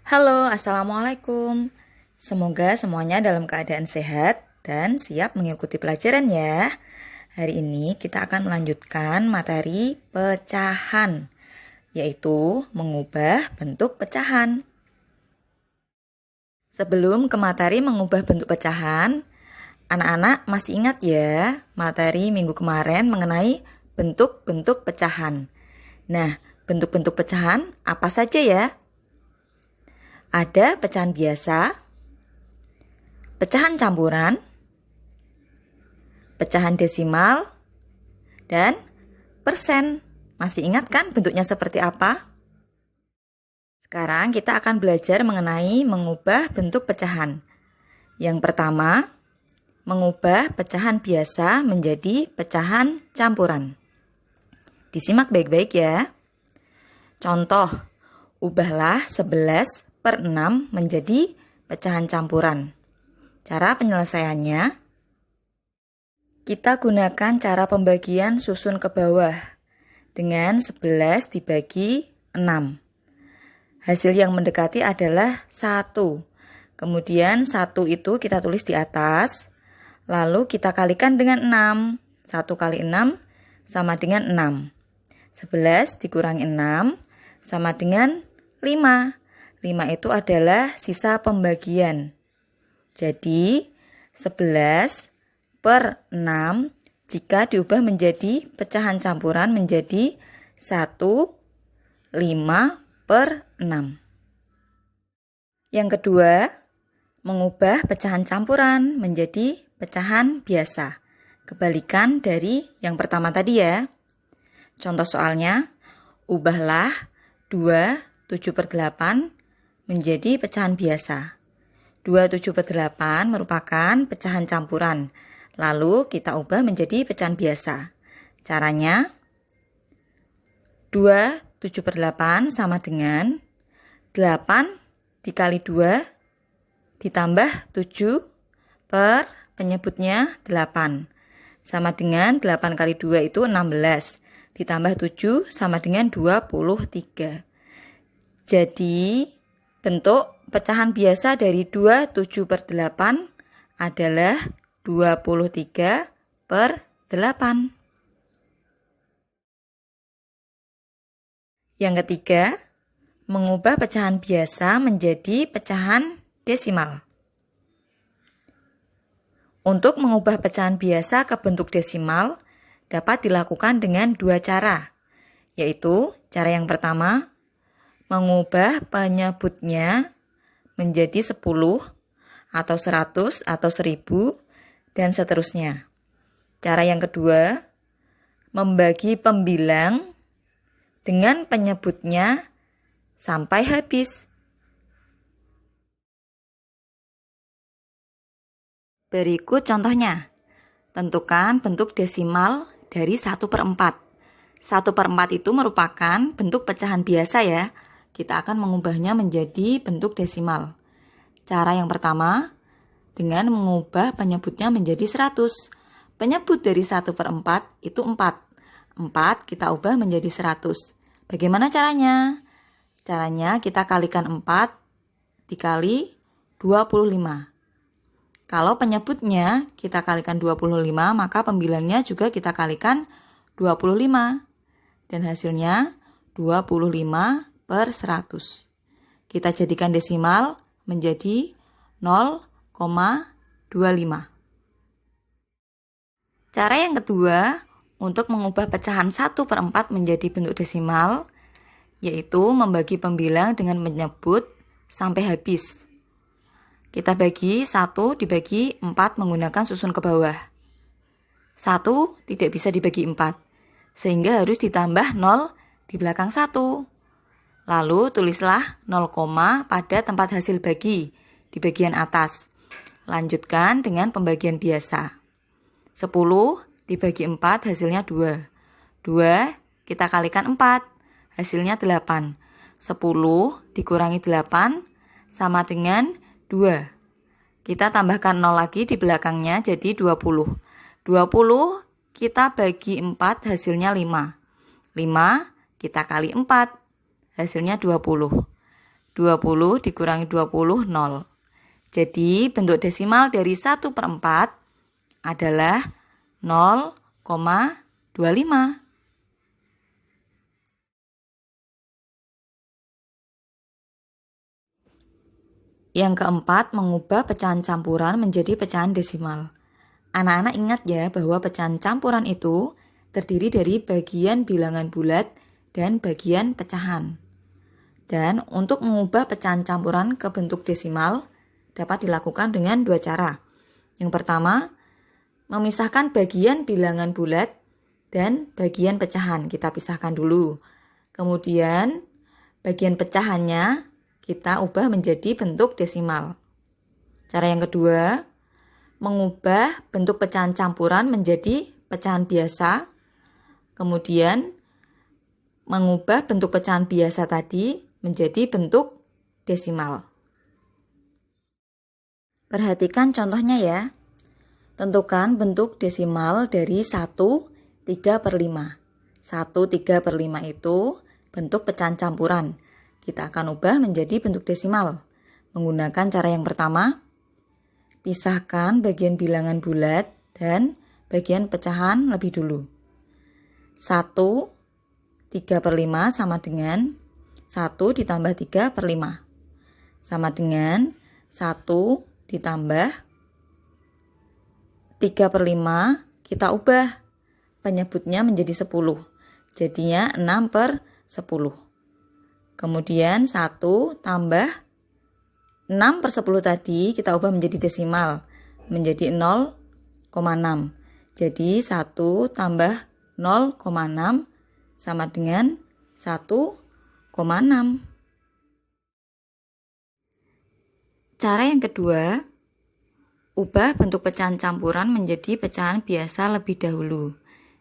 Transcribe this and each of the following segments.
Halo, Assalamualaikum. Semoga semuanya dalam keadaan sehat dan siap mengikuti pelajaran ya. Hari ini kita akan melanjutkan materi pecahan, yaitu mengubah bentuk pecahan. Sebelum ke materi mengubah bentuk pecahan, anak-anak masih ingat ya materi minggu kemarin mengenai bentuk-bentuk pecahan. Nah, bentuk-bentuk pecahan apa saja ya? Ada pecahan biasa, pecahan campuran, pecahan desimal, dan persen. Masih ingat kan bentuknya seperti apa? Sekarang kita akan belajar mengenai mengubah bentuk pecahan. Yang pertama, mengubah pecahan biasa menjadi pecahan campuran. Disimak baik-baik ya. Contoh, ubahlah 11/6 menjadi pecahan campuran. Cara penyelesaiannya, kita gunakan cara pembagian susun ke bawah dengan 11 dibagi 6. Hasil yang mendekati adalah 1. Kemudian 1 itu kita tulis di atas, lalu kita kalikan dengan 6. 1 kali 6 sama dengan 6. 11 dikurangi 6 sama dengan 5. 5 itu adalah sisa pembagian. Jadi 11/6 jika diubah menjadi pecahan campuran menjadi 1/5/6. Yang kedua, mengubah pecahan campuran menjadi pecahan biasa. Kebalikan dari yang pertama tadi ya. Contoh soalnya, ubahlah 2/7/8 menjadi pecahan biasa. 2/7/8 merupakan pecahan campuran. Lalu kita ubah menjadi pecahan biasa. Caranya, 2/7/8 sama dengan 8 dikali 2 ditambah 7 per penyebutnya 8. Sama dengan 8 kali 2 itu 16. Ditambah 7 sama dengan 23. Jadi, bentuk pecahan biasa dari 2/7/8 adalah 23/8. Yang ketiga, mengubah pecahan biasa menjadi pecahan desimal. Untuk mengubah pecahan biasa ke bentuk desimal dapat dilakukan dengan dua cara, yaitu cara yang pertama, mengubah penyebutnya menjadi 10 atau 100 atau 1000 dan seterusnya. Cara yang kedua, membagi pembilang dengan penyebutnya sampai habis. Berikut contohnya. Tentukan bentuk desimal dari 1/4. 1/4 itu merupakan bentuk pecahan biasa ya. Kita akan mengubahnya menjadi bentuk desimal. Cara yang pertama, dengan mengubah penyebutnya menjadi 100. Penyebut dari 1/4 itu 4. 4 kita ubah menjadi 100. Bagaimana caranya? Caranya kita kalikan 4 dikali 25. Kalau penyebutnya kita kalikan 25, maka pembilangnya juga kita kalikan 25. Dan hasilnya 25/100. Kita jadikan desimal menjadi 0,25. Cara yang kedua, untuk mengubah pecahan 1/4 menjadi bentuk desimal, yaitu membagi pembilang dengan menyebut sampai habis. Kita bagi 1 dibagi 4 menggunakan susun ke bawah. 1 tidak bisa dibagi 4, sehingga harus ditambah 0 di belakang 1. Lalu tulislah 0, pada tempat hasil bagi di bagian atas. Lanjutkan dengan pembagian biasa. 10 dibagi 4 hasilnya 2. 2 kita kalikan 4, hasilnya 8. 10 dikurangi 8 sama dengan 2. Kita tambahkan 0 lagi di belakangnya jadi 20. 20 kita bagi 4 hasilnya 5. 5 kita kali 4 hasilnya 20. 20 dikurangi 20, 0. Jadi bentuk desimal dari 1/4 adalah 0,25. Yang keempat, mengubah pecahan campuran menjadi pecahan desimal. Anak-anak ingat ya bahwa pecahan campuran itu terdiri dari bagian bilangan bulat dan bagian pecahan. Dan untuk mengubah pecahan campuran ke bentuk desimal dapat dilakukan dengan dua cara. Yang pertama, memisahkan bagian bilangan bulat dan bagian pecahan. Kita pisahkan dulu. Kemudian bagian pecahannya kita ubah menjadi bentuk desimal. Cara yang kedua, mengubah bentuk pecahan campuran menjadi pecahan biasa. Kemudian mengubah bentuk pecahan biasa tadi menjadi bentuk desimal. Perhatikan contohnya ya. Tentukan bentuk desimal dari 1/3/5. 1/3/5 itu bentuk pecahan campuran. Kita akan ubah menjadi bentuk desimal. Menggunakan cara yang pertama, pisahkan bagian bilangan bulat dan bagian pecahan lebih dulu. 1/3/5 sama dengan 1 ditambah 3/5. Sama dengan 1 ditambah 3/5, kita ubah penyebutnya menjadi 10. Jadinya 6/10. Kemudian 1 tambah 6/10 tadi kita ubah menjadi desimal, menjadi 0,6. Jadi 1 tambah 0,6 sama dengan 1,6. Cara yang kedua, ubah bentuk pecahan campuran menjadi pecahan biasa lebih dahulu.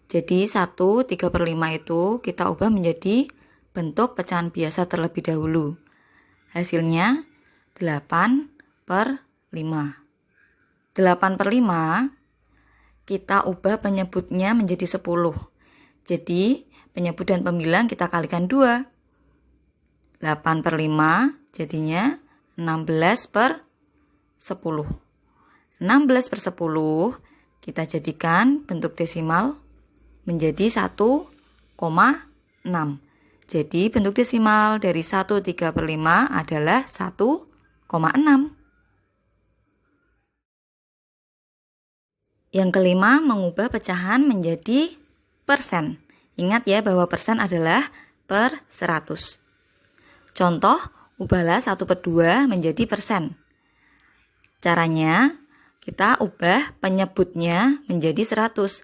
Jadi 1/3/5 itu kita ubah menjadi bentuk pecahan biasa terlebih dahulu. Hasilnya 8/5. 8/5 kita ubah penyebutnya menjadi 10. Jadi penyebut dan pembilang kita kalikan 2. 8/5 jadinya 16/10. 16/10 kita jadikan bentuk desimal menjadi 1,6. Jadi bentuk desimal dari 1/3/5 adalah 1,6. Yang kelima, mengubah pecahan menjadi persen. Ingat ya bahwa persen adalah per 100. Contoh, ubahlah 1/2 menjadi persen. Caranya, kita ubah penyebutnya menjadi 100.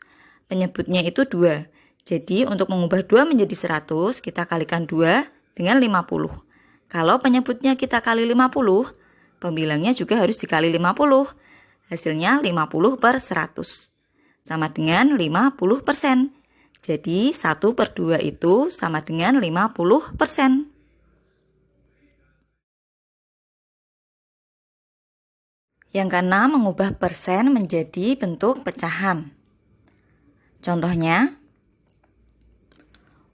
Penyebutnya itu 2. Jadi untuk mengubah 2 menjadi 100, kita kalikan 2 dengan 50. Kalau penyebutnya kita kali 50, pembilangnya juga harus dikali 50. Hasilnya 50/100. Sama dengan 50%. Jadi 1/2 itu sama dengan 50%. Yang keenam, mengubah persen menjadi bentuk pecahan. Contohnya,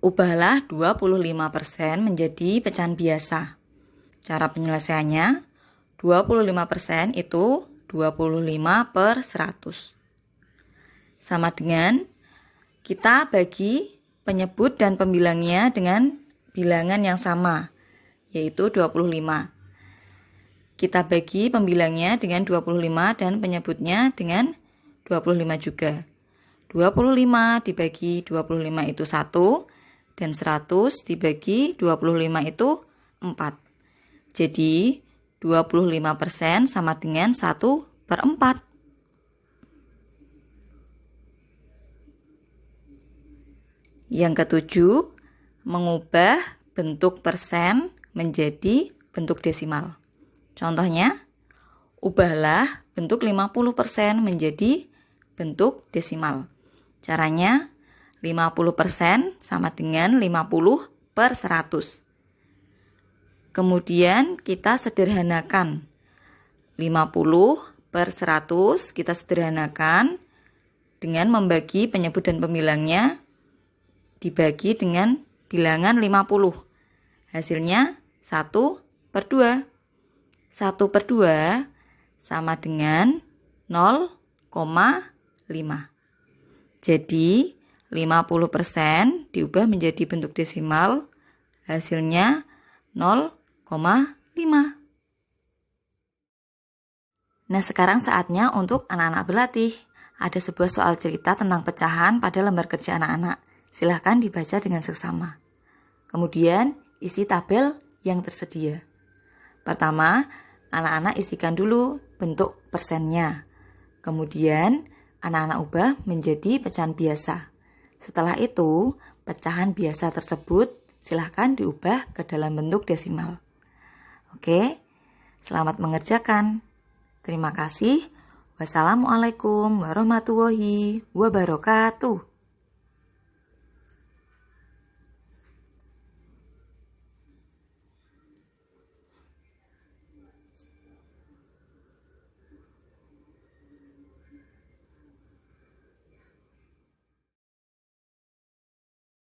ubahlah 25% menjadi pecahan biasa. Cara penyelesaiannya, 25% itu 25/100. Sama dengan kita bagi penyebut dan pembilangnya dengan bilangan yang sama, yaitu 25. Kita bagi pembilangnya dengan 25 dan penyebutnya dengan 25 juga. 25 dibagi 25 itu 1, dan 100 dibagi 25 itu 4. Jadi 25% sama dengan 1/4. Yang ketujuh, mengubah bentuk persen menjadi bentuk desimal. Contohnya, ubahlah bentuk 50% menjadi bentuk desimal. Caranya, 50% sama dengan 50/100. Kemudian kita sederhanakan. 50/100 kita sederhanakan dengan membagi penyebut dan pembilangnya dibagi dengan bilangan 50. Hasilnya 1 per 2. 1 per 2 sama dengan 0,5. Jadi 50% diubah menjadi bentuk desimal, hasilnya 0,5. Nah, sekarang saatnya untuk anak-anak berlatih. Ada sebuah soal cerita tentang pecahan pada lembar kerja anak-anak. Silahkan dibaca dengan seksama. Kemudian, isi tabel yang tersedia. Pertama, anak-anak isikan dulu bentuk persennya. Kemudian, anak-anak ubah menjadi pecahan biasa. Setelah itu, pecahan biasa tersebut silahkan diubah ke dalam bentuk desimal. Oke, selamat mengerjakan. Terima kasih. Wassalamualaikum warahmatullahi wabarakatuh.